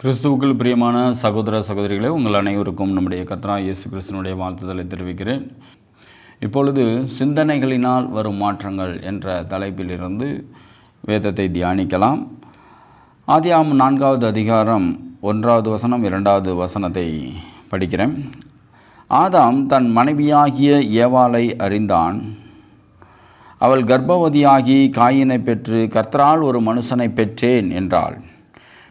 கிறிஸ்துவுக்குள் பிரியமான சகோதர சகோதரிகளே, உங்கள் அனைவருக்கும் நம்முடைய கர்த்தராகிய இயேசு கிறிஸ்துவினுடைய வாழ்த்துதலை தெரிவிக்கிறேன். இப்பொழுது சிந்தனைகளினால் வரும் மாற்றங்கள் என்ற தலைப்பிலிருந்து வேதத்தை தியானிக்கலாம். ஆதியாகமம் 4வது அதிகாரம் 1வது வசனம் 2வது வசனத்தை படிக்கிறேன். ஆதாம் தன் மனைவியாகிய ஏவாளை அறிந்தான். அவள் கர்ப்பவதியாகி காயினை பெற்று கர்த்தரால் ஒரு மனுஷனை பெற்றேன் என்றாள்.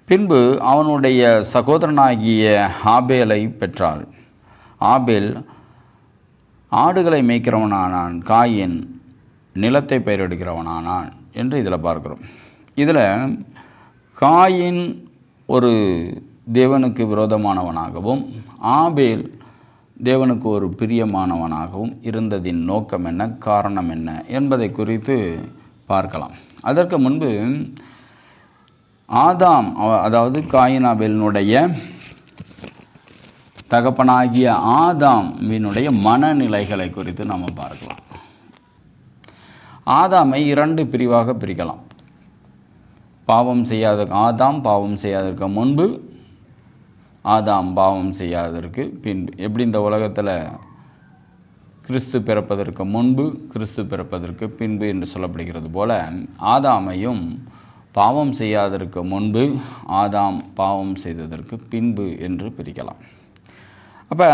பின்பு அவனுடைய சகோதரனாகிய ஆபேலை பெற்றாள். ஆபேல் ஆடுகளை மேய்க்கிறவனானான், காயின் நிலத்தை பயிரிடுகிறவனானான் என்று இதில் பார்க்கிறோம். இதில் காயின் ஒரு தேவனுக்கு விரோதமானவனாகவும் ஆபேல் தேவனுக்கு ஒரு பிரியமானவனாகவும் இருந்ததின் நோக்கம் என்ன, காரணம் என்ன என்பதை குறித்து பார்க்கலாம். அதற்கு முன்பு ஆதாம், அதாவது காயின் ஆபேலினுடைய தகப்பனாகிய ஆதாமினுடைய மனநிலைகளை குறித்து நாம் பார்க்கலாம். ஆதாமை 2 பிரிவாக பிரிக்கலாம். ஆதாம் பாவம் செய்யாததற்கு முன்பு, ஆதாம் பாவம் செய்யாததற்கு பின்பு. எப்படி இந்த உலகத்தில் கிறிஸ்து பிறப்பதற்கு முன்பு, கிறிஸ்து பிறப்பதற்கு பின்பு என்று சொல்லப்படுகிறது போல, ஆதாமையும் பாவம் செய்யாததற்கு முன்பு, ஆதாம் பாவம் செய்ததற்கு பின்பு என்று பிரிக்கலாம். அப்போ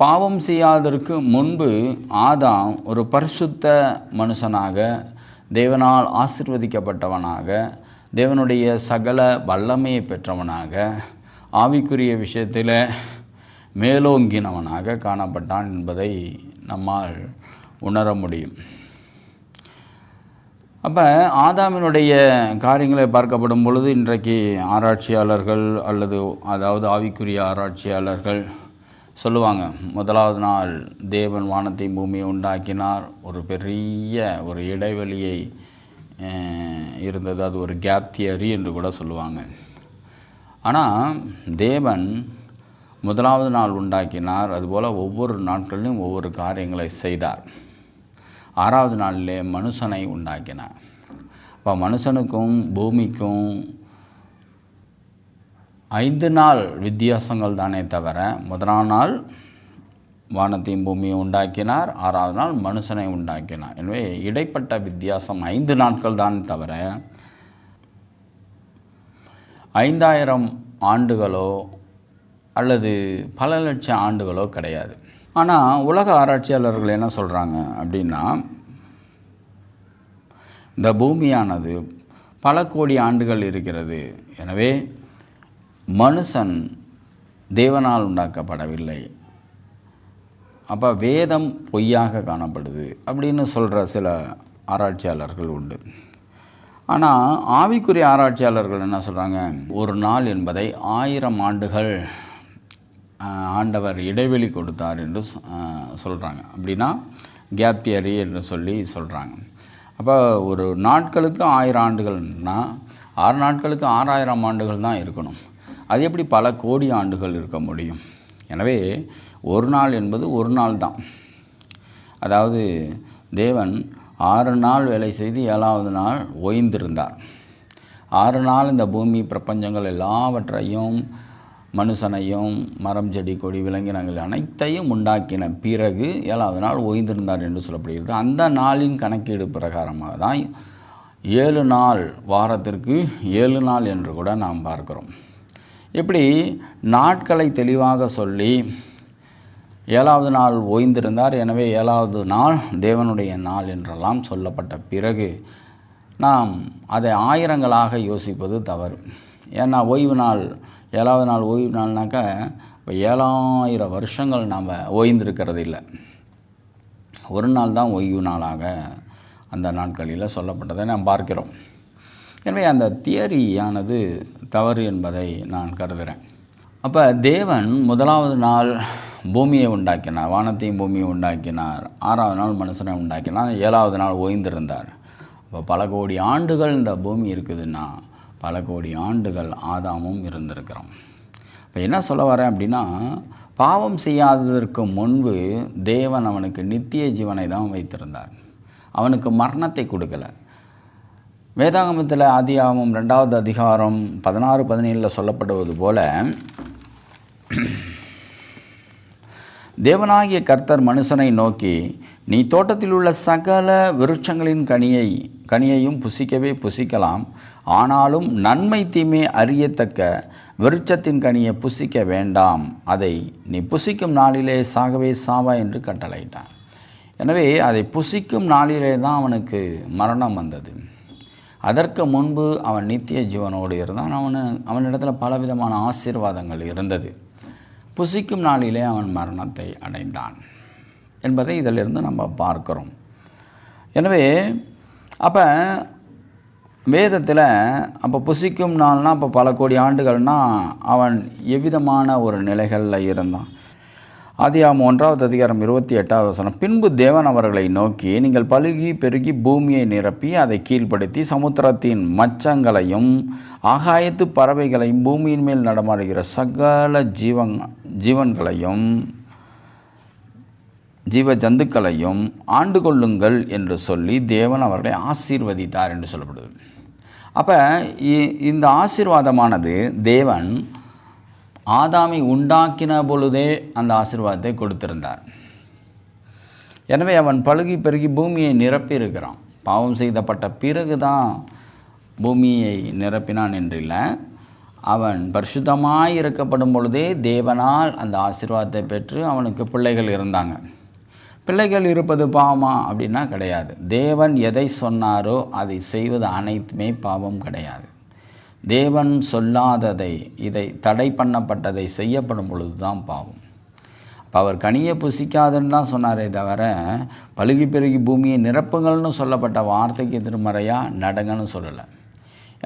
பாவம் செய்யாததற்கு முன்பு ஆதாம் ஒரு பரிசுத்த மனுஷனாக, தேவனால் ஆசீர்வதிக்கப்பட்டவனாக, தேவனுடைய சகல வல்லமையை பெற்றவனாக, ஆவிக்குரிய விஷயத்தில் மேலோங்கினவனாக காணப்பட்டான் என்பதை நம்மால் உணர முடியும். அப்போ ஆதாமினுடைய காரியங்களை பார்க்கப்படும் பொழுது, இன்றைக்கு ஆராய்ச்சியாளர்கள் அதாவது ஆவிக்குரிய ஆராய்ச்சியாளர்கள் சொல்லுவாங்க, 1வது நாள் தேவன் வானத்தையும் பூமியை உண்டாக்கினார், ஒரு பெரிய ஒரு இடைவெளியை இருந்தது, அது ஒரு கேப் தியரி என்று கூட சொல்லுவாங்க. ஆனால் தேவன் 1வது நாள் உண்டாக்கினார், அதுபோல் ஒவ்வொரு நாட்களிலும் ஒவ்வொரு காரியங்களை செய்தார். 6வது நாளிலே மனுஷனை உண்டாக்கினார். அப்போ மனுஷனுக்கும் பூமிக்கும் 5 நாள் வித்தியாசங்கள் தானே தவிர, 1ஆம் நாள் வானத்தையும் பூமியை உண்டாக்கினார், 6வது நாள் மனுஷனை உண்டாக்கினார். எனவே இடைப்பட்ட வித்தியாசம் 5 நாட்கள் தான் தவிர 5000 ஆண்டுகளோ அல்லது பல லட்சம் ஆண்டுகளோ கிடையாது. ஆனால் உலக ஆராய்ச்சியாளர்கள் என்ன சொல்கிறாங்க அப்படின்னா, இந்த பூமியானது பல கோடி ஆண்டுகள் இருக்கிறது. எனவே மனுஷன் தேவனால் உண்டாக்கப்படவில்லை. அப்போ வேதம் பொய்யாக காணப்படுது அப்படின்னு சொல்கிற சில ஆராய்ச்சியாளர்கள் உண்டு. ஆனால் ஆவிக்குரிய ஆராய்ச்சியாளர்கள் என்ன சொல்கிறாங்க, ஒரு நாள் என்பதை 1000 ஆண்டுகள் ஆண்டவர் இடைவெளி கொடுத்தார் என்று சொல்கிறாங்க. அப்படின்னா கேப் தியரி என்று சொல்கிறாங்க. அப்போ ஒரு நாட்களுக்கு 1000 ஆண்டுகள்னால் 6 நாட்களுக்கு 6000 ஆண்டுகள் தான் இருக்கணும். அது எப்படி பல கோடி ஆண்டுகள் இருக்க முடியும்? எனவே ஒரு நாள் என்பது ஒரு நாள் தான். அதாவது தேவன் 6 நாள் வேலை செய்து 7வது நாள் ஓய்ந்திருந்தார். 6 நாள் இந்த பூமி பிரபஞ்சங்கள் எல்லாவற்றையும், மனுஷனையும், மரம் செடி கொடி விலங்கினங்கள் அனைத்தையும் உண்டாக்கின பிறகு 7வது நாள் ஓய்ந்திருந்தார் என்று சொல்லப்படுகிறது. அந்த நாளின் கணக்கீடு பிரகாரமாக தான் 7 நாள், வாரத்திற்கு 7 நாள் என்று கூட நாம் பார்க்கிறோம். இப்படி நாட்களை தெளிவாக சொல்லி 7வது நாள் ஓய்ந்திருந்தார், எனவே 7வது நாள் தேவனுடைய நாள் என்றெல்லாம் சொல்லப்பட்ட பிறகு நாம் அதை ஆயிரங்களாக யோசிப்பது தவறு. ஏன்னா ஓய்வு நாள், 7வது நாள் ஓய்வு நாள்னாக்கா இப்போ 7000 வருஷங்கள் நாம் ஓய்ந்திருக்கிறது இல்லை. ஒரு நாள் தான் ஓய்வு நாளாக அந்த நாட்களில் சொல்லப்பட்டதை நாம் பார்க்கிறோம். எனவே அந்த தியரியானது தவறு என்பதை நான் கருதுகிறேன். அப்போ தேவன் 1வது நாள் பூமியை உண்டாக்கினார், வானத்தையும் பூமியை உண்டாக்கினார், 6வது நாள் மனுஷனை உண்டாக்கினார், 7வது நாள் ஓய்ந்திருந்தார். அப்போ பல கோடி ஆண்டுகள் இந்த பூமி இருக்குதுன்னா பல கோடி ஆண்டுகள் ஆதாமும் இருந்திருக்கிறோம். இப்போ என்ன சொல்ல வரேன் அப்படின்னா, பாவம் செய்யாததற்கு முன்பு தேவன் அவனுக்கு நித்திய ஜீவனை தான் வைத்திருந்தார். அவனுக்கு மரணத்தை கொடுக்கலை. வேதாகமத்தில் ஆதியாகமம் 2வது அதிகாரம் 16-17 சொல்லப்படுவது போல, தேவனாகிய கர்த்தர் மனுஷனை நோக்கி, நீ தோட்டத்தில் உள்ள சகல விருட்சங்களின் கனியையும் புசிக்கவே புசிக்கலாம், ஆனாலும் நன்மை தீமை அறியத்தக்க விருட்சத்தின் கனியை புசிக்க வேண்டாம், அதை நீ புசிக்கும் நாளிலே சாகவே சாவா என்று கட்டளையிட்டான். எனவே அதை புசிக்கும் நாளிலே தான் அவனுக்கு மரணம் வந்தது. அதற்கு முன்பு அவன் நித்திய ஜீவனோடு இருந்தான். அவனிடத்தில் பலவிதமான ஆசீர்வாதங்கள் இருந்தது. புசிக்கும் நாளிலே அவன் மரணத்தை அடைந்தான் என்பதை இதிலிருந்து நம்ம பார்க்கிறோம். எனவே அப்போ வேதத்தில் புசிக்கும் நாள்னால் அப்போ பல கோடி ஆண்டுகள்னால் அவன் எவ்விதமான ஒரு நிலைகளில் இருந்தான். ஆதியாகமம் 1வது அதிகாரம் 28வது வசனம், பின்பு தேவன் அவர்களை நோக்கி, நீங்கள் பலுகி பெருகி பூமியை நிரப்பி அதை கீழ்ப்படுத்தி சமுத்திரத்தின் மச்சங்களையும் ஆகாயத்து பறவைகளையும் பூமியின் மேல் நடமாடுகிற சகல ஜீவன்களையும் ஜீவ ஜந்துக்களையும் ஆண்டு கொள்ளுங்கள் என்று சொல்லி தேவன் அவர்களை ஆசீர்வதித்தார் என்று சொல்லப்படுது. அப்போ இந்த ஆசீர்வாதமானது தேவன் ஆதாமை உண்டாக்கின பொழுதே அந்த ஆசீர்வாதத்தை கொடுத்திருந்தார். எனவே அவன் பலுகி பெருகி பூமியை நிரப்பி இருக்கிறான். பாவம் செய்தப்பட்ட பிறகு தான் பூமியை நிரப்பினான் என்றில்லை, அவன் பரிசுத்தமாய் இருக்கப்படும் பொழுதே தேவனால் அந்த ஆசீர்வாதத்தை பெற்று அவனுக்கு பிள்ளைகள் இருந்தாங்க. பிள்ளைகள் இருப்பது பாவமா அப்படின்னா கிடையாது. தேவன் எதை சொன்னாரோ அதை செய்வது அனைத்துமே பாவம் கிடையாது. தேவன் சொல்லாததை, இதை தடை பண்ணப்பட்டதை செய்யப்படும் பொழுது தான் பாவம். அப்போ அவர் கனியை புசிக்காதுன்னு தான் சொன்னாரே தவிர பலுகி பெருகி பூமியை நிரப்புங்கள்னு சொல்லப்பட்ட வார்த்தைக்கு எதிர்மறையாக நடங்கன்னு சொல்லலை.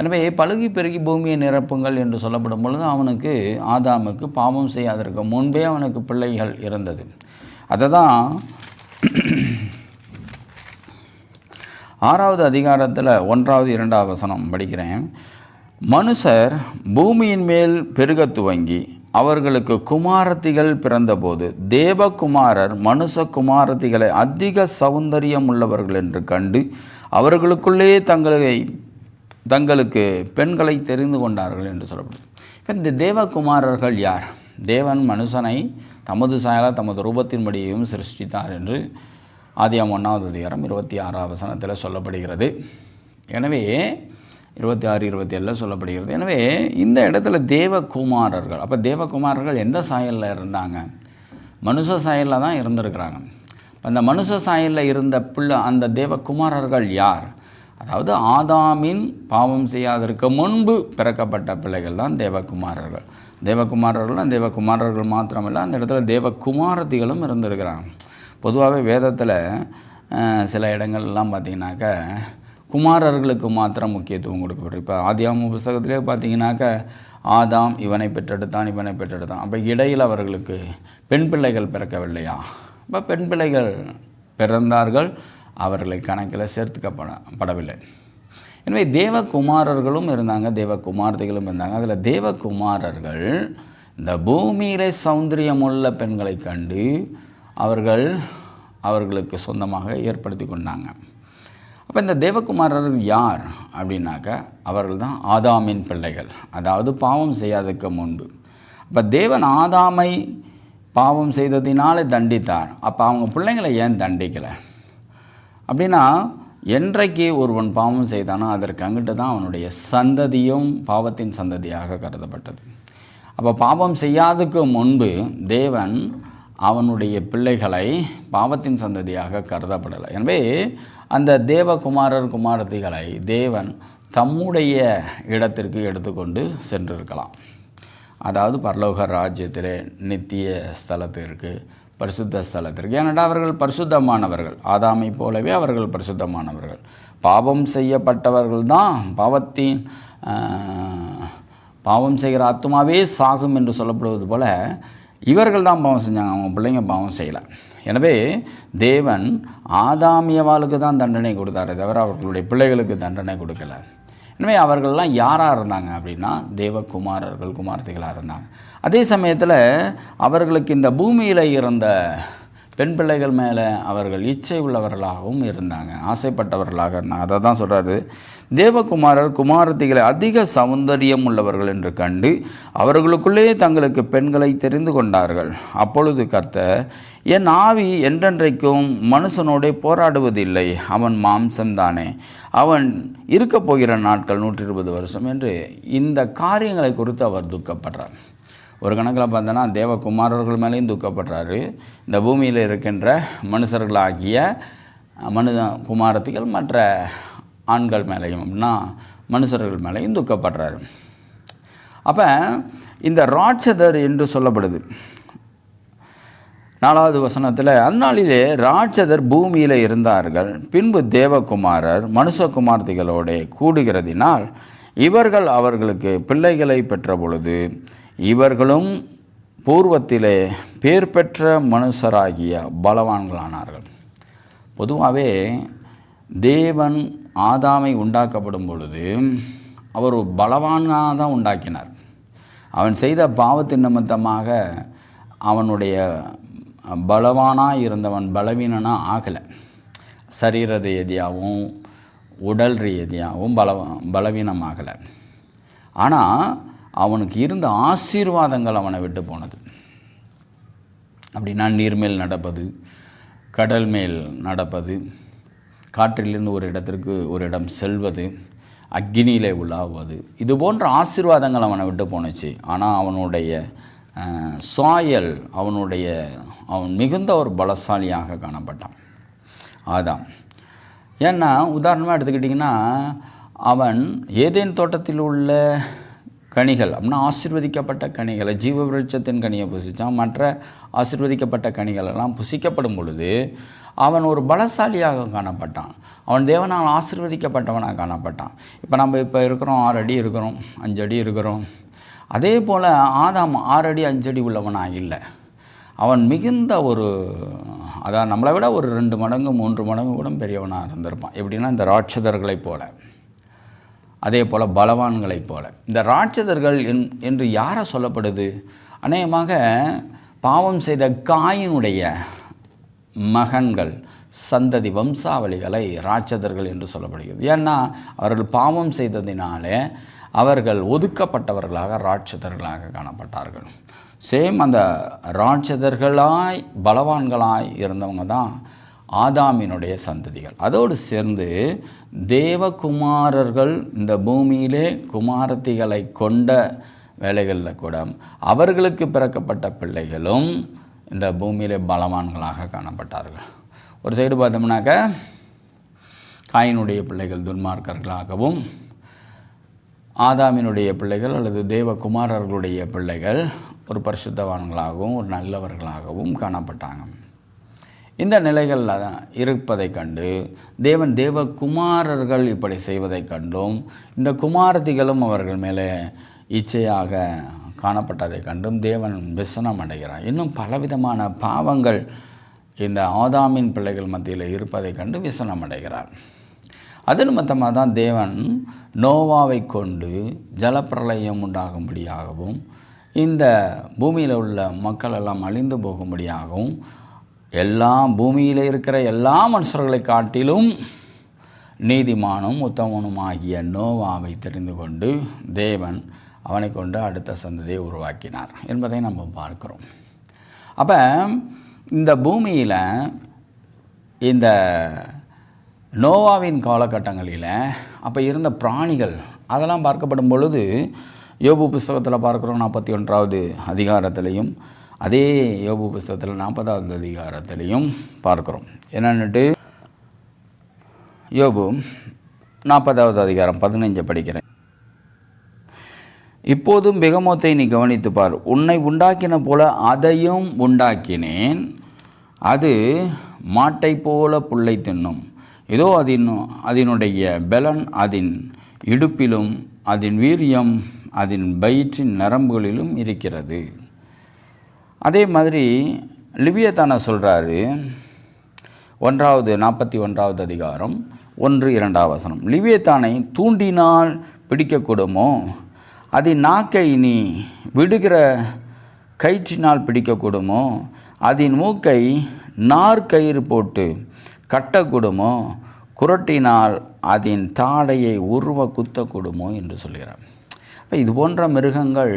எனவே பலுகி பெருகி பூமியை நிரப்புங்கள் என்று சொல்லப்படும் பொழுது அவனுக்கு, ஆதாமுக்கு பாவம் செய்யாதற்கு முன்பே அவனுக்கு பிள்ளைகள் இருந்தது. அதை தான் 6வது அதிகாரத்தில் 1வது 2வது வசனம் படிக்கிறேன். மனுஷர் பூமியின் மேல் பெருக துவங்கி அவர்களுக்கு குமாரத்திகள் பிறந்தபோது தேவகுமாரர் மனுஷ குமாரத்திகளை அதிக சௌந்தரியம் உள்ளவர்கள் என்று கண்டு அவர்களுக்குள்ளே தங்களுக்கு பெண்களை தெரிந்து கொண்டார்கள் என்று சொல்லப்படுது. இப்போ இந்த தேவகுமாரர்கள் யார்? தேவன் மனுஷனை தமது சாயலா தமது ரூபத்தின்படியையும் சிருஷ்டித்தார் என்று ஆதியாகமம் 1வது அதிகாரம் 26வது வசனத்தில் சொல்லப்படுகிறது. எனவே 26-27 சொல்லப்படுகிறது. எனவே இந்த இடத்துல தேவகுமாரர்கள், அப்போ தேவகுமாரர்கள் எந்த சாயலில் இருந்தாங்க? மனுஷ சாயலில் தான் இருந்திருக்கிறாங்க. இப்போ அந்த மனுஷ சாயலில் இருந்த அந்த தேவகுமாரர்கள் யார்? அதாவது ஆதாமின் பாவம் செய்யாதற்கு முன்பு பிறக்கப்பட்ட பிள்ளைகள் தான் தேவகுமாரர்கள். தேவகுமாரர்கள் மாத்திரமில்லை, அந்த இடத்துல தேவகுமாரத்திகளும் இருந்திருக்கிறாங்க. பொதுவாகவே வேதத்தில் சில இடங்கள்லாம் பார்த்திங்கனாக்கா குமாரர்களுக்கு மாத்திரம் முக்கியத்துவம் கொடுக்கப்படும். இப்போ ஆதியாகம புஸ்தகத்திலே பார்த்தீங்கன்னாக்கா ஆதாம் இவனை பெற்றெடுத்தான். அப்போ இடையில் அவர்களுக்கு பெண் பிள்ளைகள் பிறக்கவில்லையா? இப்போ பெண் பிள்ளைகள் பிறந்தார்கள், அவர்களை கணக்கில் சேர்த்துக்கப்படவில்லை. எனவே தேவகுமாரர்களும் இருந்தாங்க, தேவகுமாரத்திகளும் இருந்தாங்க. அதில் தேவகுமாரர்கள் இந்த பூமியிலே சௌந்தரியமுள்ள பெண்களை கண்டு அவர்களுக்கு சொந்தமாக ஏற்படுத்தி கொண்டாங்க. அப்போ இந்த தேவகுமாரர்கள் யார் அப்படின்னாக்கா அவர்கள் தான் ஆதாமின் பிள்ளைகள், அதாவது பாவம் செய்யாததுக்கு முன்பு. அப்போ தேவன் ஆதாமை பாவம் செய்ததினாலே தண்டித்தார். அப்போ அவங்க பிள்ளைங்களை ஏன் தண்டிக்கலை அப்படின்னா, என்றைக்கு ஒருவன் பாவம் செய்தானோ அதற்கு அங்கிட்டு தான் அவனுடைய சந்ததியும் பாவத்தின் சந்ததியாக கருதப்பட்டது. அப்போ பாவம் செய்யாததுக்கு முன்பு தேவன் அவனுடைய பிள்ளைகளை பாவத்தின் சந்ததியாக கருதப்படலை. எனவே அந்த குமாரத்திகளை தேவன் தம்முடைய இடத்திற்கு எடுத்துக்கொண்டு சென்றிருக்கலாம். அதாவது பரலோக ராஜ்யத்திலே நித்திய ஸ்தலத்திற்கு, பரிசுத்த ஸ்தலத்திற்கு. ஏனென்றால் அவர்கள் பரிசுத்தமானவர்கள், ஆதாமை போலவே அவர்கள் பரிசுத்தமானவர்கள். பாவம் செய்யப்பட்டவர்கள் தான் பாவம் செய்கிற ஆத்துமாவே சாகும் என்று சொல்லப்படுவது போல இவர்கள் தான் பாவம் செஞ்சாங்க, அவங்க பிள்ளைங்க பாவம் செய்யலை. எனவே தேவன் ஆதாமியவாளுக்கு தான் தண்டனை கொடுத்தாரே தவிர அவர்களுடைய பிள்ளைகளுக்கு தண்டனை கொடுக்கல. எனவே அவர்கள்லாம் யாராக இருந்தாங்க அப்படின்னா குமாரத்திகளாக இருந்தாங்க. அதே சமயத்தில் அவர்களுக்கு இந்த பூமியில் இருந்த பெண் பிள்ளைகள் மேலே அவர்கள் இச்சை உள்ளவர்களாகவும் இருந்தாங்க, ஆசைப்பட்டவர்களாக இருந்தாங்க. அதை தான் சொல்கிறாரு, தேவகுமாரர் குமாரத்திகளை அதிக சௌந்தரியம் உள்ளவர்கள் என்று கண்டு அவர்களுக்குள்ளே தங்களுக்கு பெண்களை தெரிந்து கொண்டார்கள். அப்பொழுது கர்த்தர், என் ஆவி என்றென்றைக்கும் மனுஷனோடே போராடுவதில்லை, அவன் மாம்சம்தானே, அவன் இருக்கப் போகிற நாட்கள் 120 வருஷம் என்று இந்த காரியங்களை குறித்து அவர் துக்கப்படுறார். ஒரு கணக்கில் பார்த்தோன்னா தேவகுமாரர்கள் மேலேயும் துக்கப்படுறாரு, இந்த பூமியில் இருக்கின்ற மனுஷர்களாகிய குமாரத்திகள் மற்ற ஆண்கள் மேலேயும் அப்படின்னா மனுஷர்கள் மேலேயும் துக்கப்படுறாரு. அப்போ இந்த ராட்சதர் என்று சொல்லப்படுது 4வது வசனத்தில், அந்நாளிலே ராட்சதர் பூமியில் இருந்தார்கள், பின்பு தேவகுமாரர் மனுஷகுமார்த்திகளோட கூடுகிறதினால் இவர்கள் அவர்களுக்கு பிள்ளைகளை பெற்ற பொழுது இவர்களும் பூர்வத்திலே பேர் பெற்ற மனுஷராகிய பலவான்களானார்கள். பொதுவாகவே தேவன் ஆதாமை உண்டாக்கப்படும் பொழுது அவர் ஒரு பலவானாக தான் உண்டாக்கினார். அவன் செய்த பாவத்தின் நிமித்தமாக அவனுடைய பலவானாக இருந்தவன் பலவீனனாக ஆகலை. சரீர ரீதியாகவும் உடல் ரீதியாகவும் பலவீனமாகலை. ஆனால் அவனுக்கு இருந்த ஆசீர்வாதங்கள் அவனை விட்டு போனது. அப்படின்னா நீர்மேல் நடப்பது, கடல் மேல் நடப்பது, காற்றிலிருந்து ஒரு இடத்திற்கு ஒரு இடம் செல்வது, அக்னியிலே உலாவது, இது போன்ற ஆசீர்வாதங்கள் அவனை விட்டு போணுச்சு. ஆனால் அவனுடைய சாயல், அவன் மிகுந்த ஒரு பலசாலியாக காணப்பட்டான் ஆதாம். ஏன்னா உதாரணமாக எடுத்துக்கிட்டிங்கன்னா, அவன் ஏதேன் தோட்டத்தில் உள்ள கனிகள் அப்படின்னா ஆசீர்வதிக்கப்பட்ட கனிகளை, ஜீவ விருட்சத்தின் கனியை புசித்தான். மற்ற ஆசீர்வதிக்கப்பட்ட கனிகளெல்லாம் புசிக்கப்படும் பொழுது அவன் ஒரு பலசாலியாக காணப்பட்டான். அவன் தேவனால் ஆசீர்வதிக்கப்பட்டவனாக காணப்பட்டான். இப்போ இருக்கிறோம் 6 அடி இருக்கிறோம், 5 அடி இருக்கிறோம். அதே போல் ஆதாம் 6 அடி 5 அடி உள்ளவனாக இல்லை. அவன் மிகுந்த ஒரு அதான் நம்மளை விட ஒரு 2 மடங்கு 3 மடங்கு கூட பெரியவனாக இருந்திருப்பான். எப்படின்னா இந்த ராட்சதர்களைப் போல, அதே போல் பலவான்களைப் போல. இந்த ராட்சதர்கள் என்று யாரை சொல்லப்படுது? அநேகமாக பாவம் செய்த காயினுடைய மகன்கள், சந்ததி, வம்சாவளிகளை ராட்சதர்கள் என்று சொல்லப்படுகிறது. ஏன்னா அவர்கள் பாவம் செய்ததினாலே அவர்கள் ஒதுக்கப்பட்டவர்களாக ராட்சதர்களாக காணப்பட்டார்கள். சேம் அந்த ராட்சதர்களாய் பலவான்களாய் இருந்தவங்க தான் ஆதாமினுடைய சந்ததிகள். அதோடு சேர்ந்து தேவகுமாரர்கள் இந்த பூமியிலே குமாரத்திகளை கொண்ட வேலைகளில் கூட அவர்களுக்கு பிறக்கப்பட்ட பிள்ளைகளும் இந்த பூமியிலே பலவான்களாக காணப்பட்டார்கள். ஒரு சைடு பார்த்தோம்னாக்க காயினுடைய பிள்ளைகள் துன்மார்க்கர்களாகவும், ஆதாமினுடைய பிள்ளைகள் அல்லது தேவகுமாரர்களுடைய பிள்ளைகள் ஒரு பரிசுத்தவான்களாகவும் ஒரு நல்லவர்களாகவும் காணப்பட்டாங்க. இந்த நிலைகளில் இருப்பதை கண்டு தேவன் தேவகுமாரர்கள் இப்படி செய்வதை கண்டும், இந்த குமாரத்திகளும் அவர்கள் மேலே இச்சையாக காணப்பட்டதை கண்டும் தேவன் விசனம் அடைகிறார். இன்னும் பலவிதமான பாவங்கள் இந்த ஆதாமின் பிள்ளைகள் மத்தியில் இருப்பதை கண்டு விசனம் அடைகிறார். அது நிமித்தமாக தான் தேவன் நோவாவை கொண்டு ஜலப்பிரளயம் உண்டாகும்படியாகவும் இந்த பூமியில் உள்ள மக்கள் எல்லாம் அழிந்து போகும்படியாகவும் பூமியில் இருக்கிற எல்லா மனுஷர்களை காட்டிலும் நீதிமானும் உத்தமனும் ஆகிய நோவாவை தெரிந்து கொண்டு தேவன் அவனை கொண்டு அடுத்த சந்ததியை உருவாக்கினார் என்பதை நம்ம பார்க்கிறோம். அப்போ இந்த பூமியில் இந்த நோவாவின் காலகட்டங்களில் அப்போ இருந்த பிராணிகள் அதெல்லாம் பார்க்கப்படும் பொழுது யோபு புஸ்தகத்தில் பார்க்குறோம் 41வது அதிகாரத்திலையும், அதே யோபு புஸ்தகத்தில் 40வது அதிகாரத்திலையும் பார்க்குறோம். என்னன்னுட்டு யோபு 40வது அதிகாரம் 15 படிக்கிறேன். இப்போதும் பெகமோத்தை நீ கவனித்து பார், உன்னை உண்டாக்கின போல அதையும் உண்டாக்கினேன், அது மாட்டை போல புல்லை தின்னும், இதோ அதனுடைய பலன் அதன் இடுப்பிலும் அதன் வீரியம் அதன் வயிற்றின் நரம்புகளிலும் இருக்கிறது. அதே மாதிரி லிவியத்தான சொல்கிறாரு 41வது அதிகாரம் 1-2 வசனம், லிவியத்தானை தூண்டினால் பிடிக்கக்கூடுமோ, அதன் நாக்கை நீ விடுகிற கயிற்றினால் பிடிக்கக்கூடுமோ, அதன் மூக்கை நார்கயிறு போட்டு கட்டக்கூடுமோ, குரட்டினால் அதன் தாடையை உருவ குத்தக்கூடுமோ என்று சொல்கிறார். இப்போ இது போன்ற மிருகங்கள்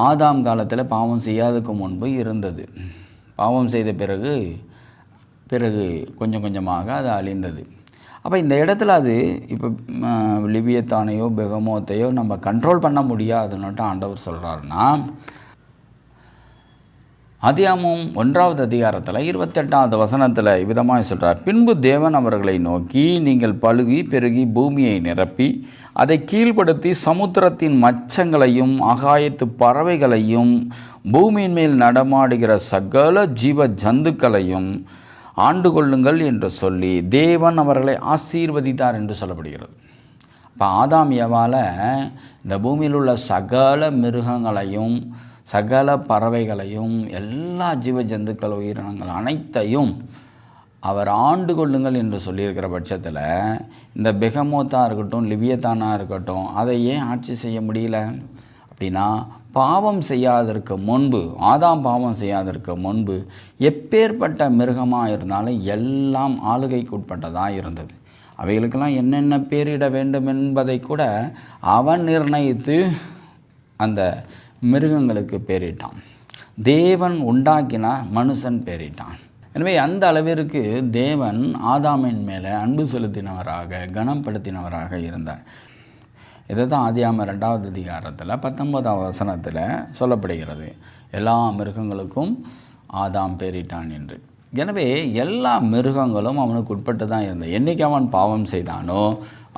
ஆதாம் காலத்தில் பாவம் செய்யாததுக்கு முன்பு இருந்தது. பாவம் செய்த பிறகு கொஞ்சம் கொஞ்சமாக அது அழிந்தது. அப்போ இந்த இடத்துல அது இப்போ லிவியத்தானையோ பெகமோத்தையோ நம்ம கண்ட்ரோல் பண்ண முடியாதுன்னுட்டு ஆண்டவர் சொல்கிறாருன்னா, ஆதியாகமம் 1வது அதிகாரத்தில் 28வது வசனத்தில் இவ்விதமாக சொல்கிறார். பின்பு தேவன் அவர்களை நோக்கி, நீங்கள் பலுகி பெருகி பூமியை நிரப்பி அதை கீழ்ப்படுத்தி சமுத்திரத்தின் மச்சங்களையும் ஆகாயத்து பறவைகளையும் பூமியின் மேல் நடமாடுகிற சகல ஜீவ ஜந்துக்களையும் ஆண்டு கொள்ளுங்கள் என்று சொல்லி தேவன் அவர்களை ஆசீர்வதித்தார் என்று சொல்லப்படுகிறது. இப்போ ஆதாம் ஏவாளை இந்த பூமியில் உள்ள சகல மிருகங்களையும் சகல பறவைகளையும் எல்லா ஜீவ ஜந்துக்கள் உயிரினங்கள் அனைத்தையும் அவர் ஆண்டு கொள்ளுங்கள் என்று சொல்லியிருக்கிற பட்சத்தில் இந்த பெகமோத்தாக இருக்கட்டும் லிவியத்தானாக இருக்கட்டும் அதை ஏன் ஆட்சி செய்ய முடியல அப்படின்னா, பாவம் செய்யாததற்கு முன்பு, ஆதாம் பாவம் செய்யாததற்கு முன்பு எப்பேற்பட்ட மிருகமாக இருந்தாலும் எல்லாம் ஆளுகைக்குட்பட்டதாக இருந்தது. அவைகளுக்கெல்லாம் என்னென்ன பேரிட வேண்டும் என்பதை கூட அவன் நிர்ணயித்து அந்த மிருகங்களுக்கு பேரிட்டான். தேவன் உண்டாக்கினார், மனுஷன் பேரிட்டான். எனவே அந்த அளவிற்கு தேவன் ஆதாமின் மேலே அன்பு செலுத்தினவராக கனப்படுத்தினவராக இருந்தார். இதை தான் ஆதியாகமம் 2வது அதிகாரத்தில் 19வது வசனத்தில் சொல்லப்படுகிறது. எல்லா மிருகங்களுக்கும் ஆதாம் பேரிட்டான் என்று. எனவே எல்லா மிருகங்களும் அவனுக்கு உட்பட்டு தான் இருந்தது. என்றைக்கு அவன் பாவம் செய்தானோ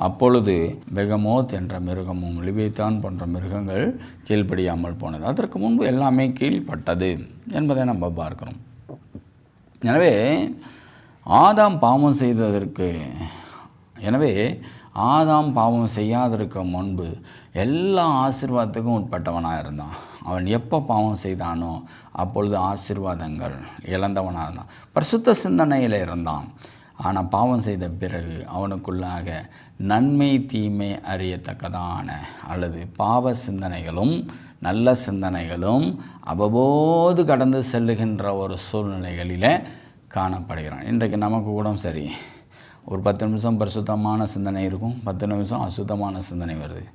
அப்பொழுது பெகமோத் என்ற மிருகமும் லிவியத்தான் போன்ற மிருகங்கள் கீழ்ப்படியாமல் போனது. அதற்கு முன்பு எல்லாமே கீழ்ப்பட்டது என்பதை நம்ம பார்க்கிறோம். எனவே ஆதாம் பாவம் செய்யாததற்கு முன்பு எல்லா ஆசீர்வாதத்துக்கும் உட்பட்டவனாக இருந்தான். அவன் எப்போ பாவம் செய்தானோ அப்பொழுது ஆசீர்வாதங்கள் இழந்தவனாக இருந்தான். பரிசுத்த சிந்தனையில் இருந்தான். ஆனால் பாவம் செய்த பிறகு அவனுக்குள்ளாக நன்மை தீமை அறியத்தக்கதான அல்லது பாவ சிந்தனைகளும் நல்ல சிந்தனைகளும் அவ்வப்போது கடந்து செல்லுகின்ற ஒரு சூழ்நிலைகளில் காணப்படுகிறான். இன்றைக்கு நமக்கு கூட சரி, ஒரு 10 நிமிஷம் பரிசுத்தமான சிந்தனை இருக்கும், 10 நிமிஷம் அசுத்தமான சிந்தனை வருது.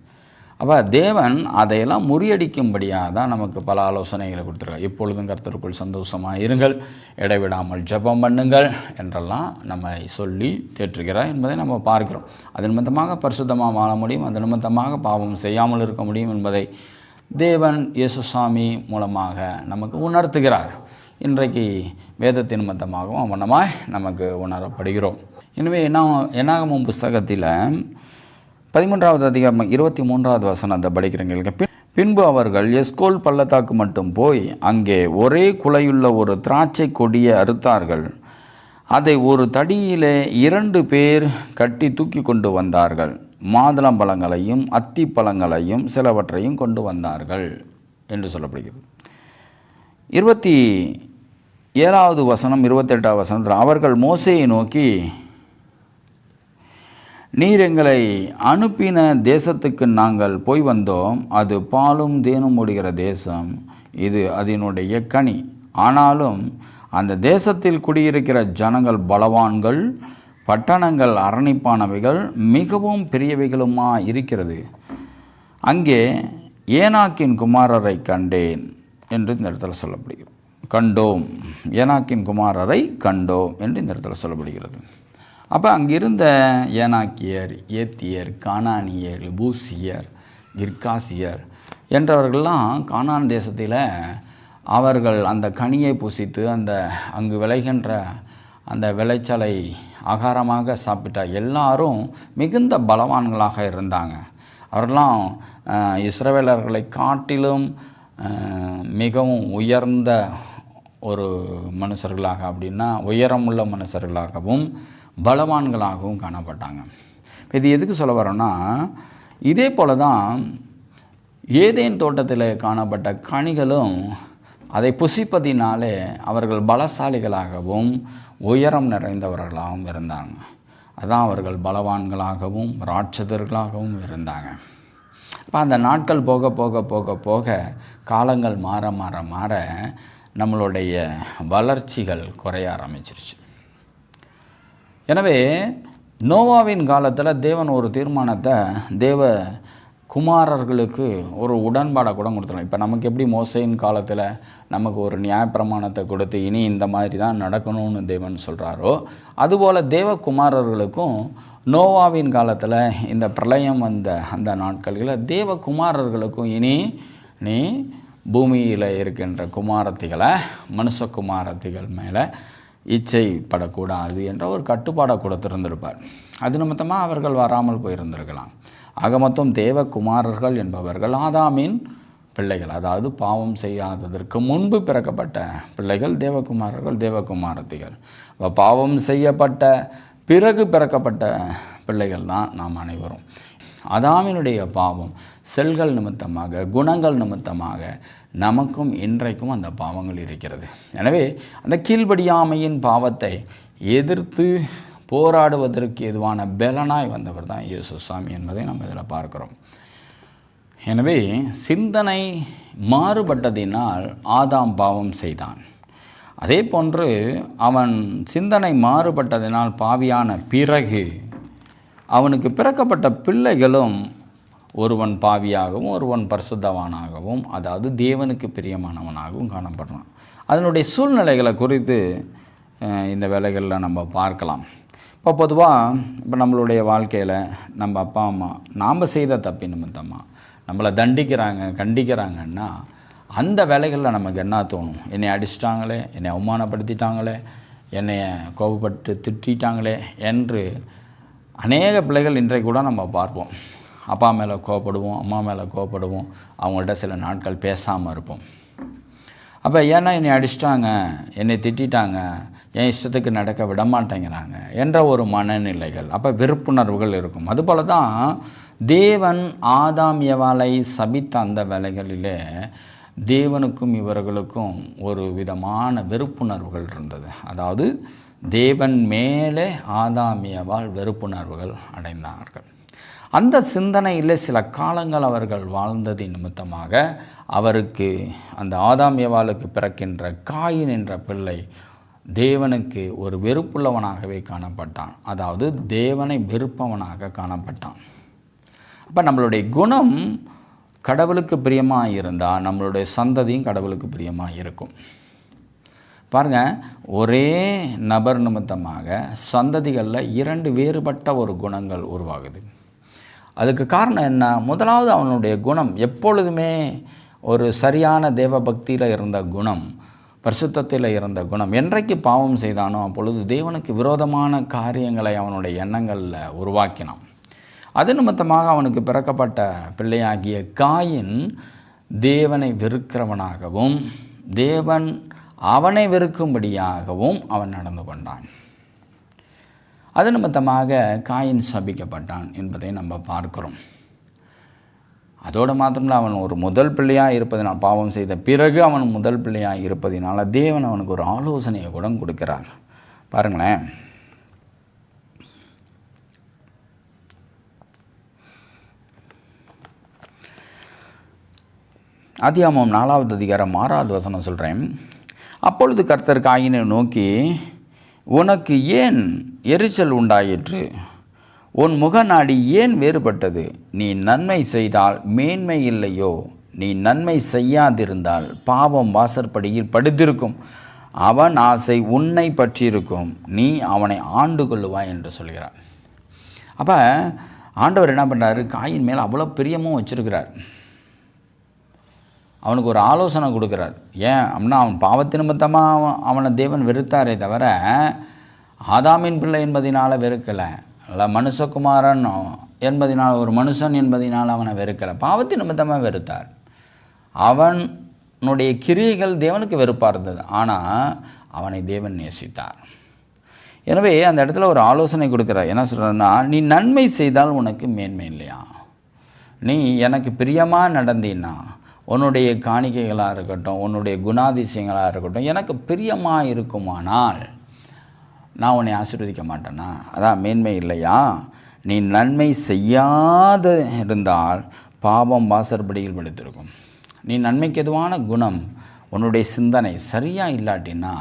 அப்போ தேவன் அதையெல்லாம் முறியடிக்கும்படியாக தான் நமக்கு பல ஆலோசனைகளை கொடுத்துருக்கார். இப்பொழுதும் கர்த்தருக்குள் சந்தோஷமாக இருங்கள், இடைவிடாமல் ஜெபம் பண்ணுங்கள் என்றெல்லாம் நம்மை சொல்லி தேற்றுகிறார் என்பதை நம்ம பார்க்கிறோம். அது நிமித்தமாக பரிசுத்தமாக வாழ முடியும், அது நிமித்தமாக பாவம் செய்யாமல் இருக்க முடியும் என்பதை தேவன் இயேசுசாமி மூலமாக நமக்கு உணர்த்துகிறார். இன்றைக்கு வேதத்தின் நிமித்தமாகவும் அவனமாய் நமக்கு உணரப்படுகிறோம். எனவே என்னாகமம் புஸ்தகத்தில் 13வது அதிகாரம் 23வது வசனத்தை படிக்கிறவங்களுக்கு, பின்பு அவர்கள் எஸ்கோல் பள்ளத்தாக்கு மட்டும் போய் அங்கே ஒரே குலையுள்ள ஒரு திராட்சை கொடியை அறுத்தார்கள். அதை ஒரு தடியிலே 2 பேர் கட்டி தூக்கி கொண்டு வந்தார்கள். மாதுளம்பழங்களையும் அத்திப்பழங்களையும் சிலவற்றையும் கொண்டு வந்தார்கள் என்று சொல்லப்படுகிறது. 27வது வசனம் 28வது வசனத்தில் அவர்கள் மோசேயை நோக்கி, நீர் எங்களை அனுப்பின தேசத்துக்கு நாங்கள் போய் வந்தோம். அது பாலும் தேனும் ஓடுகிற தேசம், இது அதனுடைய கனி. ஆனாலும் அந்த தேசத்தில் குடியிருக்கிற ஜனங்கள் பலவான்கள், பட்டணங்கள் அரணிப்பானவைகள், மிகவும் பெரியவைகளுமா இருக்கிறது. அங்கே ஏனாக்கின் குமாரரை கண்டேன் என்று இந்த இடத்துல சொல்லப்படுகிறது. ஏனாக்கின் குமாரரை கண்டோம் என்று இந்த இடத்துல சொல்லப்படுகிறது. அப்போ அங்கிருந்த ஏனாக்கியர், ஏத்தியர், கானானியர், பூசியர், கிர்காசியர் என்றவர்கள்லாம் கானான் தேசத்தில் அவர்கள் அந்த கனியை புசித்து அங்கு விளைகின்ற அந்த விளைச்சலை ஆகாரமாக சாப்பிட்ட எல்லாரும் மிகுந்த பலவான்களாக இருந்தாங்க. அவர்களாம் இஸ்ரவேலர்களை காட்டிலும் மிகவும் உயர்ந்த ஒரு மனுஷர்களாக, அப்படின்னா உயரமுள்ள மனுஷர்களாகவும் பலவான்களாகவும் காணப்பட்டாங்க. இது எதுக்கு சொல்ல வரோன்னா, இதே போல தான் ஏதேன் தோட்டத்தில் காணப்பட்ட கனிகளும் அதை புசிப்பதினாலே அவர்கள் பலசாலிகளாகவும் உயரம் நிறைந்தவர்களாகவும் இருந்தாங்க. அதான் அவர்கள் பலவான்களாகவும் ராட்சதர்களாகவும் இருந்தாங்க. இப்போ அந்த நாட்கள் போக போக போக போக காலங்கள் மாற மாற மாற நம்மளுடைய வளர்ச்சிகள் குறைய ஆரம்பிச்சிருச்சு. எனவே நோவாவின் காலத்தில் தேவன் ஒரு தீர்மானத்தை தேவ குமாரர்களுக்கு ஒரு உடன்பாடை கூட கொடுத்துருவோம். இப்போ நமக்கு எப்படி மோசையின் காலத்தில் நமக்கு ஒரு நியாயப்பிரமாணத்தை கொடுத்து இனி இந்த மாதிரி தான் நடக்கணும்னு தேவன் சொல்கிறாரோ, அதுபோல் தேவகுமாரர்களுக்கும் நோவாவின் காலத்தில் இந்த பிரளயம் வந்த அந்த நாட்களில் தேவகுமாரர்களுக்கும் இனி நீ பூமியில் இருக்கின்ற குமாரத்திகளை மனுஷகுமாரத்திகள் மேலே இச்சைப்படக்கூடாது என்ற ஒரு கட்டுப்பாடை கொடுத்திருந்திருப்பார். அது நிமித்தமாக அவர்கள் வராமல் போயிருந்திருக்கலாம். ஆக மொத்தம் தேவகுமாரர்கள் என்பவர்கள் ஆதாமின் பிள்ளைகள், அதாவது பாவம் செய்யாததற்கு முன்பு பிறக்கப்பட்ட பிள்ளைகள் தேவகுமாரர்கள், தேவகுமாரத்திகள். பாவம் செய்யப்பட்ட பிறகு பிறக்கப்பட்ட பிள்ளைகள் தான் நாம் அனைவரும். ஆதாமினுடைய பாவம் செல்கள் நிமித்தமாக, குணங்கள் நிமித்தமாக நமக்கும் இன்றைக்கும் அந்த பாவங்கள் இருக்கிறது. எனவே அந்த கீழ்ப்படியாமையின் பாவத்தை எதிர்த்து போராடுவதற்கு எதுவான பலனாய் வந்தவர் தான் இயேசு சாமி என்பதை நம்ம இதில் பார்க்கிறோம். எனவே சிந்தனை மாறுபட்டதினால் ஆதாம் பாவம் செய்தான். அதே போன்று அவன் சிந்தனை மாறுபட்டதினால் பாவியான பிறகு அவனுக்கு பிறக்கப்பட்ட பிள்ளைகளும் ஒருவன் பாவியாகவும் ஒருவன் பரிசுத்தவானாகவும், அதாவது தேவனுக்கு பிரியமானவனாகவும் காணப்படுறான். அதனுடைய சூழ்நிலைகளை குறித்து இந்த வேலைகளில் நம்ம பார்க்கலாம். இப்போ பொதுவாக இப்போ நம்மளுடைய வாழ்க்கையில் நம்ம அப்பா அம்மா நாம் செய்த தப்பின் நிமித்தமாக நம்மளை கண்டிக்கிறாங்கன்னா அந்த வேலைகளில் நமக்கு என்ன தோணும்? என்னை அடிச்சிட்டாங்களே, என்னை அவமானப்படுத்திட்டாங்களே, என்னை கோபப்பட்டு திட்டாங்களே என்று அநேக பிள்ளைகள் இன்றைக்கு கூட நம்ம பார்ப்போம். அப்பா மேலே கோபப்படுவோம், அம்மா மேலே கோபப்படுவோம், அவங்கள்ட்ட சில நாட்கள் பேசாமல் இருப்போம். அப்போ ஏன்னா என்னை அடிச்சிட்டாங்க, என்னை திட்டாங்க, என் இஷ்டத்துக்கு நடக்க விட மாட்டேங்கிறாங்க என்ற ஒரு மனநிலைகள், அப்போ வெறுப்புணர்வுகள் இருக்கும். அதுபோல தான் தேவன் ஆதாம் ஏவாளை சபித்த அந்த வேலைகளிலே தேவனுக்கும் இவர்களுக்கும் ஒரு விதமான வெறுப்புணர்வுகள் இருந்தது. அதாவது தேவன் மேலே ஆதாம் ஏவாள் வெறுப்புணர்வுகள் அடைந்தார்கள். அந்த சிந்தனையில் சில காலங்கள் அவர்கள் வாழ்ந்தது நிமித்தமாக அவருக்கு அந்த ஆதாம் ஏவாளுக்கு பிறக்கின்ற காயின் என்ற பிள்ளை தேவனுக்கு ஒரு வெறுப்புள்ளவனாகவே காணப்பட்டான். அதாவது தேவனை வெறுப்பவனாக காணப்பட்டான். அப்போ நம்மளுடைய குணம் கடவுளுக்கு பிரியமாக இருந்தால் நம்மளுடைய சந்ததியும் கடவுளுக்கு பிரியமாக இருக்கும். பாருங்கள், ஒரே நபர் நிமித்தமாக சந்ததிகளில் 2 வேறுபட்ட ஒரு குணங்கள் உருவாகுது. அதுக்கு காரணம் என்ன? முதலாவது அவனுடைய குணம் எப்பொழுதுமே ஒரு சரியான தேவ பக்தியில் இருந்த குணம், பரிசுத்தத்தில் இருந்த குணம். என்றைக்கு பாவம் செய்தானோ அப்பொழுது தேவனுக்கு விரோதமான காரியங்களை அவனுடைய எண்ணங்களில் உருவாக்கினான். அது நிமித்தமாக அவனுக்கு பிறக்கப்பட்ட பிள்ளையாகிய காயின் தேவனை வெறுக்கிறவனாகவும் தேவன் அவனை வெறுக்கும்படியாகவும் அவன் நடந்து கொண்டான். அது நிமித்தமாக காயின் சபிக்கப்பட்டான் என்பதை நம்ம பார்க்கிறோம். அதோடு மாத்திரமில்லை, அவன் ஒரு முதல் பிள்ளையாக இருப்பதினால், பாவம் செய்த பிறகு அவன் முதல் பிள்ளையாக இருப்பதினால தேவன் அவனுக்கு ஒரு ஆலோசனையை கூட கொடுக்கிறார். பாருங்களேன், ஆதியாகமம் 4வது அதிகாரம் 6வது வசனம் சொல்கிறேன். அப்பொழுது கர்த்தர் காயினை நோக்கி, உனக்கு ஏன் எரிச்சல் உண்டாயிற்று? உன் முகநாடி ஏன் வேறுபட்டது? நீ நன்மை செய்தால் மேன்மை இல்லையோ? நீ நன்மை செய்யாதிருந்தால் பாவம் வாசற்படியில் படுத்திருக்கும். அவன் ஆசை உன்னை பற்றியிருக்கும், நீ அவனை ஆண்டு கொள்ளுவாய் என்று சொல்கிறார். அப்போ ஆண்டவர் என்ன பண்ணுறாரு? காயின் மேலே அவ்வளோ பிரியமும் வச்சுருக்கிறார். அவனுக்கு ஒரு ஆலோசனை கொடுக்குறார். ஏன் அப்படின்னா, அவன் பாவத்தின் நிமித்தமாக அவனை தேவன் வெறுத்தாரே தவிர ஆதாமின் பிள்ளை என்பதினால் வெறுக்கலை, இல்லை மனுஷகுமாரன் என்பதினால், ஒரு மனுஷன் என்பதினால் அவனை வெறுக்கலை, பாவத்தின் நிமித்தமாக வெறுத்தார். அவனுடைய கிரியைகள் தேவனுக்கு வெறுப்பாக இருந்தது, ஆனால் அவனை தேவன் நேசித்தார். எனவே அந்த இடத்துல ஒரு ஆலோசனை கொடுக்குறார். என்ன சொல்கிறன்னா, நீ நன்மை செய்தால் உனக்கு மேன்மை இல்லையா? நீ எனக்கு பிரியமாக நடந்தீன்னா, உன்னுடைய காணிக்கைகளாக இருக்கட்டும், உன்னுடைய குணாதிசயங்களாக இருக்கட்டும் எனக்கு பிரியமாக இருக்குமானால் நான் உன்னை ஆசீர்வதிக்க மாட்டேனா? அதான் மேன்மை இல்லையா? நீ நன்மை செய்யாத இருந்தால் பாவம் வாசற்படியில் படுத்திருக்கும். நீ நன்மைக்கு எதுவான குணம் உன்னுடைய சிந்தனை சரியாக இல்லாட்டின்னா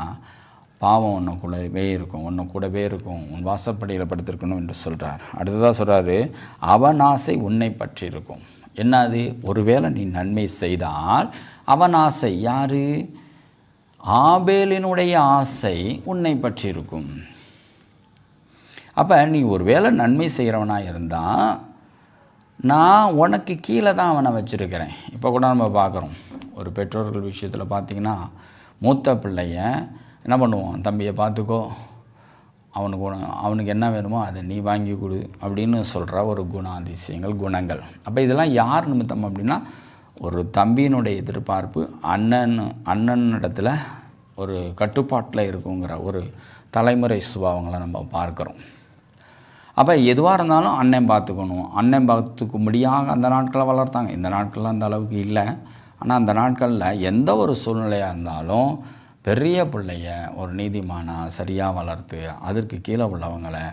பாவம் உன்னை கூடவே இருக்கும் உன் வாசப்படியில் படுத்திருக்கணும் என்று சொல்கிறார். அடுத்ததாக சொல்கிறாரு, அவன் ஆசை உன்னை பற்றி இருக்கும். என்னது? ஒருவேளை நீ நன்மை செய்தால் அவன் ஆசை, யார்? ஆபேலினுடைய ஆசை உன்னை பற்றி இருக்கும். அப்போ நீ ஒருவேளை நன்மை செய்கிறவனாக இருந்தால் நான் உனக்கு கீழே தான் அவனை வச்சுருக்கிறேன். இப்போ கூட நம்ம பார்க்குறோம், ஒரு பெற்றோர்கள் விஷயத்தில் பார்த்திங்கன்னா, மூத்த பிள்ளைய என்ன பண்ணுவோம், தம்பியை பார்த்துக்கோ, அவனுக்கு என்ன வேணுமோ அதை நீ வாங்கி கொடு அப்படின்னு சொல்கிற ஒரு குணாதிசயங்கள், குணங்கள். அப்போ இதெல்லாம் யார் நிமித்தம் அப்படின்னா, ஒரு தம்பியினுடைய எதிர்பார்ப்பு அண்ணனிடத்தில் ஒரு கட்டுப்பாட்டில் இருக்குங்கிற ஒரு தலைமுறை சுபாவங்களை நம்ம பார்க்குறோம். அப்போ எதுவாக இருந்தாலும் அண்ணன் பார்த்துக்கணும், அண்ணன் பார்த்துக்கும்படியாக அந்த நாட்களை வளர்த்தாங்க. இந்த நாட்களில் அந்த அளவுக்கு இல்லை. ஆனால் அந்த நாட்களில் எந்த ஒரு சூழ்நிலையாக இருந்தாலும் பெரிய பிள்ளைய ஒரு நீதிமானாக சரியாக வளர்த்து அதற்கு கீழே உள்ளவங்களை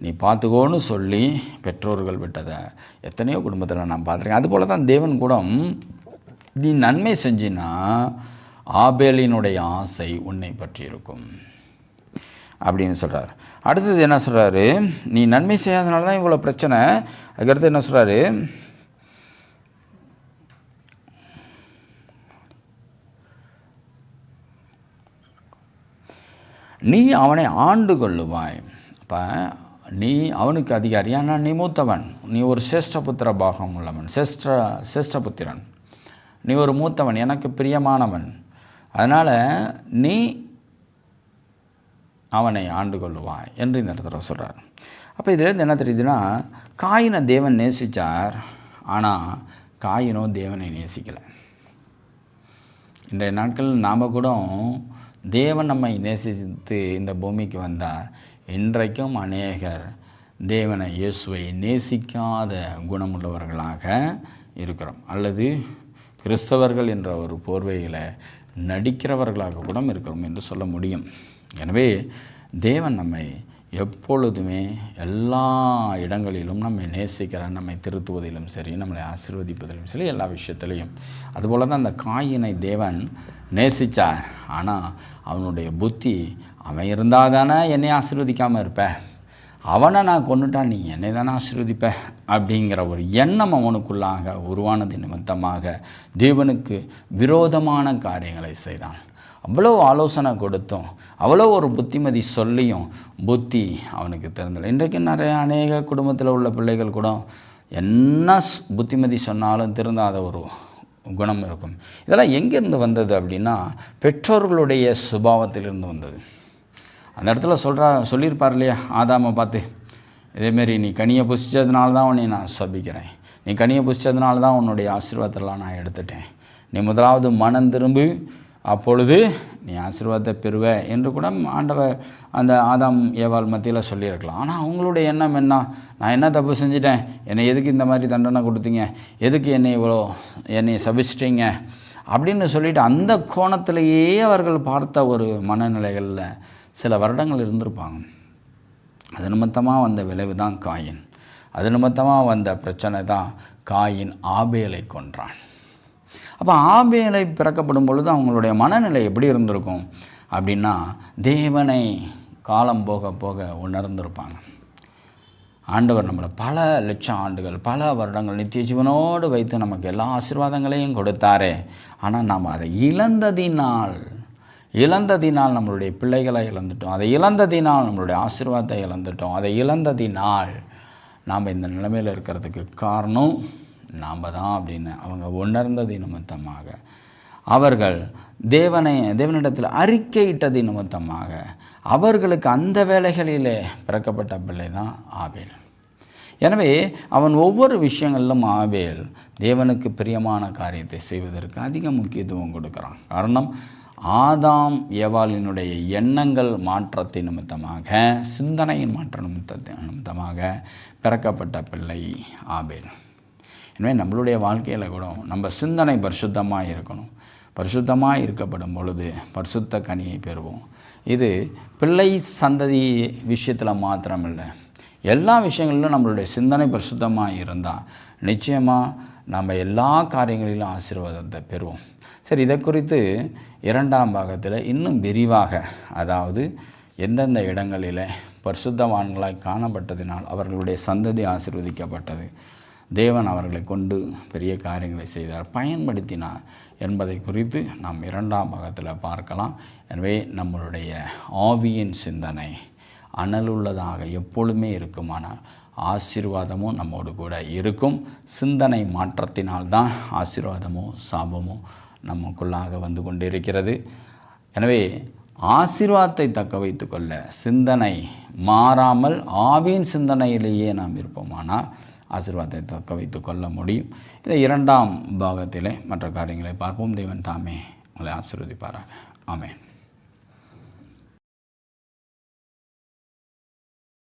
நீ பார்த்துக்கோன்னு சொல்லி பெற்றோர்கள் விட்டதை எத்தனையோ குடும்பத்தில் நான் பார்த்துருக்கேன். அதுபோல் தான் தேவன் கூட நீ நன்மை செஞ்சினா ஆபேலினுடைய ஆசை உன்னை பற்றி இருக்கும் அப்படின்னு சொல்கிறார். அடுத்தது என்ன சொல்கிறாரு, நீ நன்மை செய்யாதனால தான் இவ்வளோ பிரச்சனை. அதுக்கடுத்து என்ன சொல்கிறாரு, நீ அவனை ஆண்டு கொள்ளுவாய். அப்போ நீ அவனுக்கு அதிகாரி, ஆனால் நீ மூத்தவன், நீ ஒரு சேஷ்டபுத்திர பாகம் உள்ளவன், சேஷ்டபுத்திரன், நீ ஒரு மூத்தவன், எனக்கு பிரியமானவன், அதனால் நீ அவனை ஆண்டு கொள்ளுவாய் என்று இந்த இடத்துல சொல்கிறார். அப்போ இதிலேருந்து என்ன தெரியுதுன்னா, காயினை தேவன் நேசித்தார், ஆனால் காயினோ தேவனை நேசிக்கலை. இன்றைய நாட்கள் நாம் கூட தேவன் நம்மை நேசித்து இந்த பூமிக்கு வந்தார். இன்றைக்கும் அநேகர் தேவனை, இயேசுவை நேசிக்காத குணமுள்ளவர்களாக இருக்கிறோம், அல்லது கிறிஸ்தவர்கள் என்ற ஒரு போர்வையில் நடிக்கிறவர்களாக கூட இருக்கிறோம் என்று சொல்ல முடியும். எனவே தேவன் நம்மை எப்பொழுதுமே எல்லா இடங்களிலும் நம்மை நேசிக்கிறார், நம்மை திருத்துவதிலும் சரி, நம்மளை ஆசீர்வதிப்பதிலும் சரி, எல்லா விஷயத்திலையும். அதுபோல் தான் அந்த காயினை தேவன் நேசித்தார். ஆனால் அவனுடைய புத்தி, அவன் இருந்தால் தானே என்னை ஆசீர்வதிக்காமல் இருப்ப, அவனை நான் கொண்டுட்டா நீ என்னை தானே ஆசீர்வதிப்ப அப்படிங்கிற ஒரு எண்ணம் அவனுக்குள்ளாக உருவானது நிமித்தமாக தேவனுக்கு விரோதமான காரியங்களை செய்தான். அவ்வளோ ஆலோசனை கொடுத்தோம், அவ்வளோ ஒரு புத்திமதி சொல்லியும் புத்தி அவனுக்கு தெரிந்தல. இன்றைக்கு அநேக குடும்பத்தில் உள்ள பிள்ளைகள் கூட என்ன புத்திமதி சொன்னாலும் திருந்தாத ஒரு குணம் இருக்கும். இதெல்லாம் எங்கேருந்து வந்தது அப்படின்னா, பெற்றோர்களுடைய சுபாவத்திலிருந்து வந்தது. அந்த இடத்துல சொல்லியிருப்பார் இல்லையா, ஆதாமை பார்த்து, இதேமாரி நீ கனியை புசித்ததுனால தான் உன்னை நான் சபிக்கிறேன், நீ கனியை புசித்ததுனால தான் உன்னுடைய ஆசீர்வாதத்தெல்லாம் நான் எடுத்துட்டேன், நீ முதலாவது மனம் திரும்பு, அப்பொழுது நீ ஆசீர்வாதத்தை பெறுவ என்று கூட ஆண்டவர் அந்த ஆதாம் ஏவாள் மத்தியில் சொல்லியிருக்கலாம். ஆனால் அவங்களுடைய எண்ணம் என்ன, நான் என்ன தப்பு செஞ்சிட்டேன், என்னை எதுக்கு இந்த மாதிரி தண்டனை கொடுத்தீங்க, எதுக்கு என்னை சபிச்சிட்டீங்க அப்படின்னு சொல்லிட்டு அந்த கோணத்திலேயே அவர்கள் பார்த்த ஒரு மனநிலைகளில் சில வருடங்கள் இருந்திருப்பாங்க. அது நிமித்தமாக வந்த விளைவு தான் காயின். அது நிமித்தமாக வந்த பிரச்சனை தான் காயின் ஆபேலை கொன்றான். அப்போ ஆபேலை பிறக்கப்படும் பொழுது அவங்களுடைய மனநிலை எப்படி இருந்திருக்கும் அப்படின்னா, தேவனை காலம் போக போக உணர்ந்திருப்பாங்க. ஆண்டவர் நம்மளை பல லட்சம் ஆண்டுகள், பல வருடங்கள் நித்திய ஜீவனோடு வைத்து நமக்கு எல்லா ஆசீர்வாதங்களையும் கொடுத்தாரே, ஆனால் நாம் அதை இழந்ததினால் நம்மளுடைய பிள்ளைகளை இழந்துட்டோம், அதை இழந்ததினால் நம்மளுடைய ஆசீர்வாதத்தை இழந்துட்டோம், அதை இழந்ததினால் நாம் இந்த நிலைமையில் இருக்கிறதுக்கு காரணம் நாம் தான் அப்படின்னு அவங்க உணர்ந்தது நிமித்தமாக, அவர்கள் தேவனிடத்தில் அறிக்கையிட்டது நிமித்தமாக அவர்களுக்கு அந்த வேலைகளிலே பிறக்கப்பட்ட பிள்ளை தான் ஆபேல். எனவே அவன் ஒவ்வொரு விஷயங்களிலும் ஆபேல் தேவனுக்கு பிரியமான காரியத்தை செய்வதற்கு அதிக முக்கியத்துவம் கொடுக்குறான். காரணம், ஆதாம் ஏவாளினுடைய எண்ணங்கள் மாற்றத்தின் நிமித்தமாக, சிந்தனையின் மாற்ற நிமித்தமாக பிறக்கப்பட்ட பிள்ளை ஆபேல். எனவே நம்மளுடைய வாழ்க்கையில் கூட நம்ம சிந்தனை பரிசுத்தமாக இருக்கணும். பரிசுத்தமாக இருக்கப்படும் பொழுது பரிசுத்த கனியை பெறுவோம். இது பிள்ளை சந்ததி விஷயத்தில் மாத்திரமில்லை, எல்லா விஷயங்களிலும் நம்மளுடைய சிந்தனை பரிசுத்தமாக இருந்தால் நிச்சயமாக நம்ம எல்லா காரியங்களிலும் ஆசீர்வாதத்தை பெறுவோம். சரி, இதை குறித்து 2ஆம் பாகத்தில் இன்னும் விரிவாக, அதாவது எந்தெந்த இடங்களில் பரிசுத்தவான்களாய் காணப்பட்டதினால் அவர்களுடைய சந்ததி ஆசீர்வதிக்கப்பட்டது, தேவன் அவர்களை கொண்டு பெரிய காரியங்களை செய்தார், பயன்படுத்தினார் என்பதை குறித்து நாம் 2ஆம் பாகத்தில் பார்க்கலாம். எனவே நம்மளுடைய ஆவியின் சிந்தனை அனலுள்ளதாக எப்பொழுதுமே இருக்குமானால் ஆசீர்வாதமும் நம்மோடு கூட இருக்கும். சிந்தனை மாற்றத்தினால்தான் ஆசீர்வாதமோ சாபமோ நமக்குள்ளாக வந்து கொண்டிருக்கிறது. எனவே ஆசீர்வாதத்தை தக்க வைத்து கொள்ள சிந்தனை மாறாமல் ஆவியின் சிந்தனையிலேயே நாம் இருப்போமானால் ஆசீர்வாதத்தை தக்க வைத்து கொள்ள முடியும். இதை 2ஆம் பாகத்திலே மற்ற காரியங்களை பார்ப்போம். தேவன் தாமே உங்களை ஆசீர்வதிப்பாராக. ஆமென்.